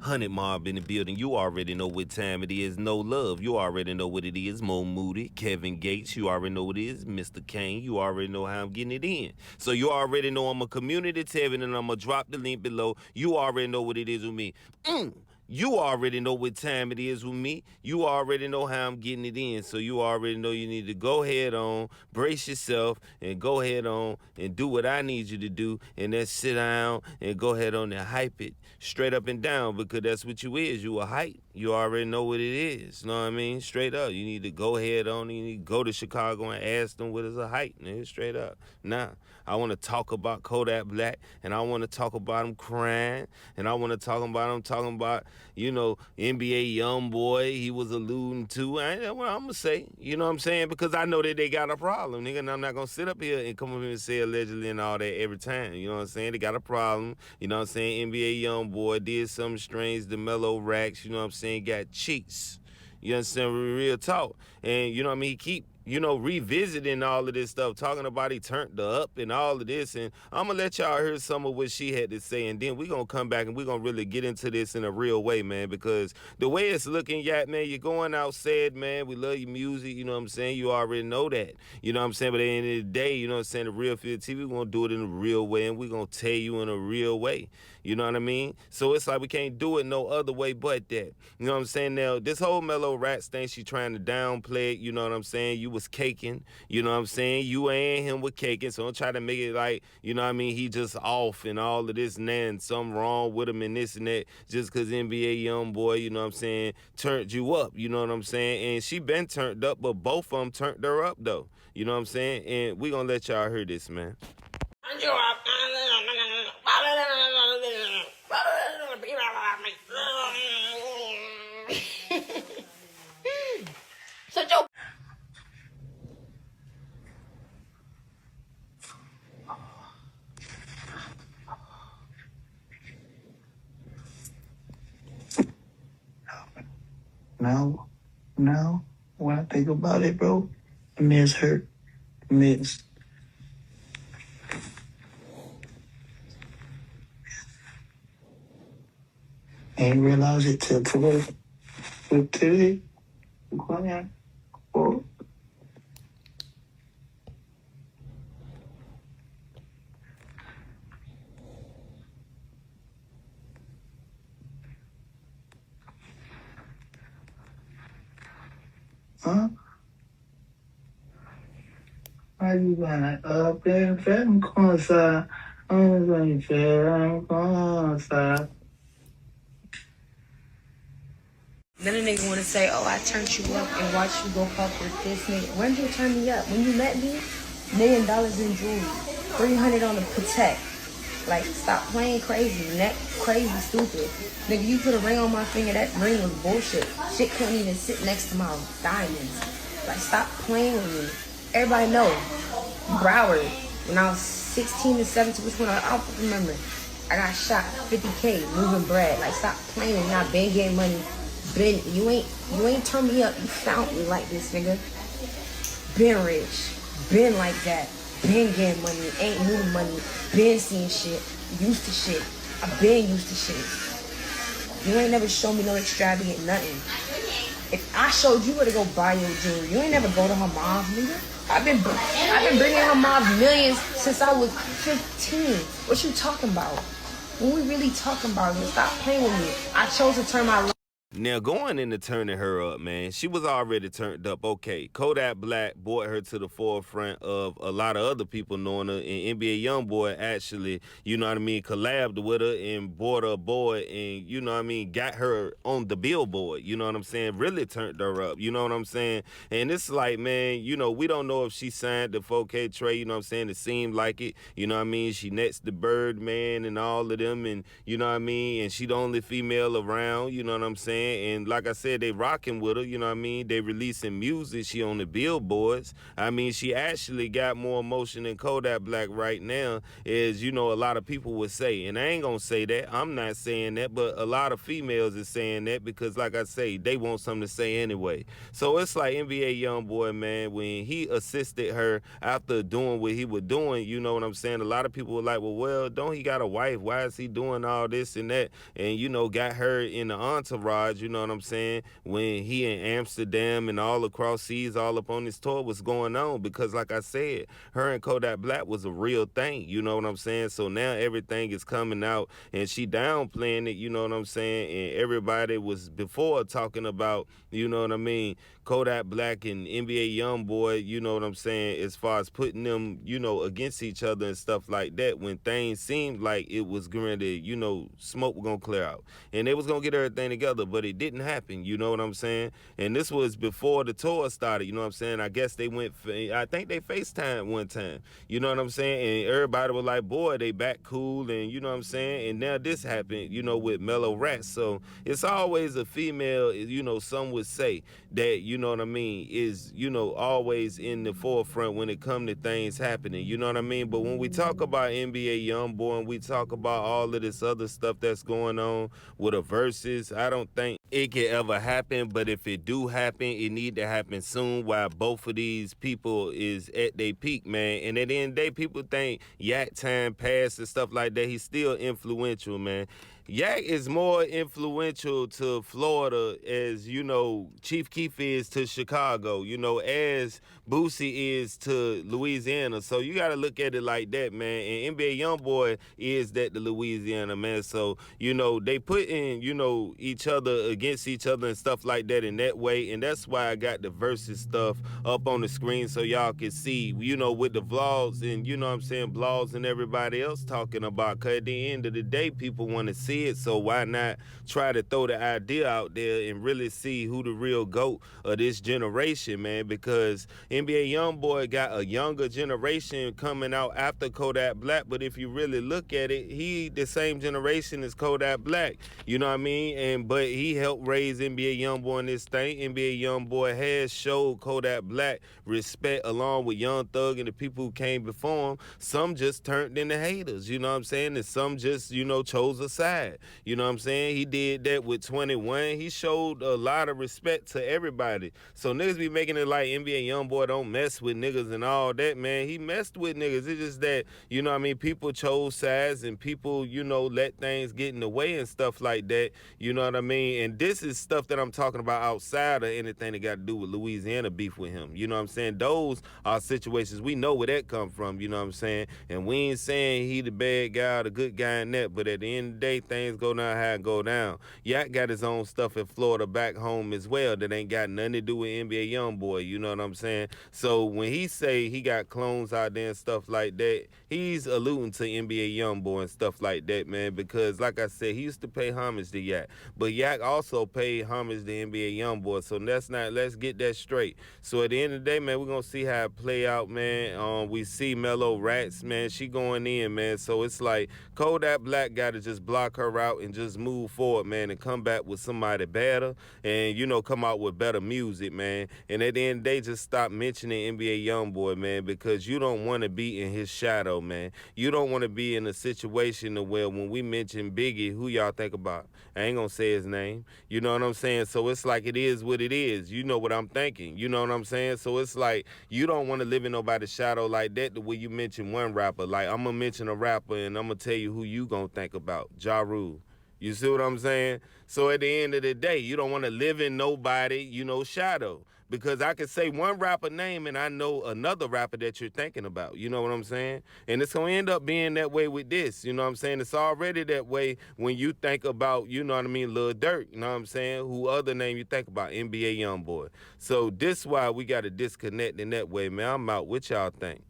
100 Mob in the building. You already know what time it is. No Love. You already know what it is. Mo Moody, Kevin Gates. You already know what it is. Mr. Kane. You already know how I'm getting it in. So you already know I'm a community Tevin, and I'm going to drop the link below. You already know what it is with me. You already know what time it is with me. You already know how I'm getting it in. So you already know you need to go ahead on, brace yourself, and go ahead on and do what I need you to do. And then sit down and go ahead on and hype it straight up and down, because that's what you is. You a hype. You already know what it is. You know what I mean? Straight up. You need to go ahead on. You need to go to Chicago and ask them what is a hype, nigga. Straight up. Now, I want to talk about Kodak Black, and I want to talk about him crying, and I want to talk about him talking about, you know, NBA Youngboy he was alluding to. I ain't know what I'm going to say. You know what I'm saying? Because I know that they got a problem, nigga, and I'm not going to sit up here and come up here and say allegedly and all that every time. You know what I'm saying? They got a problem. You know what I'm saying? NBA Youngboy did something strange to Mellow Rackz. You know what I'm saying? Got cheats. You understand? Real talk. And, you know what I mean? He keep, you know, revisiting all of this stuff, talking about he turned her up and all of this. And I'm going to let y'all hear some of what she had to say. And then we're going to come back and we're going to really get into this in a real way, man, because the way it's looking, Yat, man, you're going out sad, man. We love your music. You know what I'm saying? You already know that. You know what I'm saying? But at the end of the day, you know what I'm saying? The Real Field TV, we're going to do it in a real way, and we're going to tell you in a real way. You know what I mean? So it's like we can't do it no other way but that. You know what I'm saying? Now, this whole Mellow Rackz thing, she trying to downplay it. You know what I'm saying? You was caking. You know what I'm saying? You and him were caking. So don't try to make it like, you know what I mean, he just off and all of this and that and something wrong with him and this and that just because NBA Youngboy, you know what I'm saying, turned you up. You know what I'm saying? And she been turned up, but both of them turned her up, though. You know what I'm saying? And we going to let y'all hear this, man. Now, when I think about it, bro, I miss her. Miss. Ain't realize it till today. But today, oh, huh? Why you gonna up and fat concert? I'm going to concert. Then a nigga wanna say, oh, I turned you up and watched you go fuck with this nigga. When did you turn me up? When you met me, $1 million in jewelry, 300 on the Patek. Like, stop playing crazy, neck crazy, stupid. Nigga, you put a ring on my finger, that ring was bullshit. Shit couldn't even sit next to my diamonds. Like, stop playing with me. Everybody know, Broward, when I was 16 to 17, which one I don't remember. I got shot 50K, moving bread. Like, stop playing with me. I been getting money. Been, you ain't turned me up. You found me like this, nigga. Been rich. Been like that. Been getting money. Ain't new money. Been seeing shit. Used to shit. I been used to shit. You ain't never show me no extravagant nothing. If I showed you where to go buy your jewelry, you ain't never go to her mom's, nigga. I've been bringing her mom's millions since I was 15. What you talking about? When we really talking about it, stop playing with me. I chose to turn my life. Now, going into turning her up, man, she was already turned up. Okay, Kodak Black brought her to the forefront of a lot of other people knowing her, and NBA Youngboy actually, you know what I mean, collabed with her and brought her aboard and, you know what I mean, got her on the billboard, you know what I'm saying, really turned her up, you know what I'm saying? And it's like, man, you know, we don't know if she signed the 4K trade, you know what I'm saying? It seemed like it, you know what I mean? She next to Birdman and all of them, and, you know what I mean? And she the only female around, you know what I'm saying? saying? And like I said, they rocking with her, you know what I mean? They releasing music. She on the billboards. I mean, she actually got more emotion than Kodak Black right now, as you know, a lot of people would say. And I ain't gonna say that. I'm not saying that, but a lot of females is saying that because, like I say, they want something to say anyway. So it's like NBA Youngboy, man, when he assisted her after doing what he was doing, you know what I'm saying? A lot of people were like, well, don't he got a wife? Why is he doing all this and that? And, you know, got her in the entourage, you know what I'm saying? When he in Amsterdam and all across seas, all up on his tour, what's going on? Because, like I said, her and Kodak Black was a real thing, you know what I'm saying? So now everything is coming out and she downplaying it, you know what I'm saying? And everybody was before talking about, you know what I mean, Kodak Black and NBA Youngboy, you know what I'm saying, as far as putting them, you know, against each other and stuff like that, when things seemed like it was going to, you know, smoke was going to clear out. And they was going to get everything together, but it didn't happen, you know what I'm saying? And this was before the tour started, you know what I'm saying? I guess they went, I think they FaceTime one time, you know what I'm saying? And everybody was like, boy, they back cool, and you know what I'm saying? And now this happened, you know, with Mellow Rackz. So it's always a female, you know, some would say that, you know what I mean, is, you know, always in the forefront when it come to things happening, you know what I mean? But when we talk about NBA Youngboy and we talk about all of this other stuff that's going on with a Verzuz, I don't think it can ever happen. But if it do happen, it need to happen soon while both of these people is at their peak, man. And at the end of the day, people think Yak time passed and stuff like that. He's still influential, man. Yak is more influential to Florida as, you know, Chief Keef is to Chicago, you know, as Boosie is to Louisiana. So you got to look at it like that, man. And NBA Youngboy is that to Louisiana, man. So, you know, they put in, you know, each other against each other and stuff like that in that way. And that's why I got the Verzuz stuff up on the screen so y'all can see, you know, with the vlogs and, you know what I'm saying, blogs and everybody else talking about. Because at the end of the day, people want to see it, so why not try to throw the idea out there and really see who the real GOAT of this generation, man? Because NBA Youngboy got a younger generation coming out after Kodak Black, but if you really look at it, he the same generation as Kodak Black, you know what I mean? But he helped raise NBA Youngboy in this thing. NBA Youngboy has showed Kodak Black respect along with Young Thug and the people who came before him. Some just turned into haters, you know what I'm saying? And some just, you know, chose a side. You know what I'm saying? He did that with 21. He showed a lot of respect to everybody. So niggas be making it like NBA Youngboy don't mess with niggas and all that, man. He messed with niggas. It's just that, you know what I mean, people chose sides and people, you know, let things get in the way and stuff like that. You know what I mean? And this is stuff that I'm talking about outside of anything that got to do with Louisiana beef with him. You know what I'm saying? Those are situations we know where that come from, you know what I'm saying? And we ain't saying he the bad guy or the good guy in that, but at the end of the day, things go down how it go down. Yak got his own stuff in Florida back home as well that ain't got nothing to do with NBA Youngboy, you know what I'm saying? So when he say he got clones out there and stuff like that, he's alluding to NBA Youngboy and stuff like that, man, because like I said, he used to pay homage to Yak, but Yak also paid homage to NBA Youngboy, so let's get that straight. So at the end of the day, man, we're gonna see how it play out, man. We see Mellow Rackz, man, she going in, man, so it's like Kodak Black gotta just block her out and just move forward, man, and come back with somebody better and, you know, come out with better music, man. And at the end of the day, just stop mentioning NBA Youngboy, man, because you don't want to be in his shadow, man. You don't want to be in a situation where when we mention Biggie, who y'all think about? I ain't gonna say his name. You know what I'm saying? So it's like it is what it is. You know what I'm thinking. You know what I'm saying? So it's like you don't want to live in nobody's shadow like that the way you mention one rapper. Like I'm gonna mention a rapper and I'm gonna tell you who you gonna think about. Ja Rule. You see what I'm saying? So at the end of the day, you don't want to live in nobody, you know, shadow. Because I could say one rapper name and I know another rapper that you're thinking about. You know what I'm saying? And it's going to end up being that way with this. You know what I'm saying? It's already that way when you think about, you know what I mean, Lil Durk. You know what I'm saying? Who other name you think about? NBA Youngboy. So this why we got to disconnect in that way, man. I'm out. What y'all think?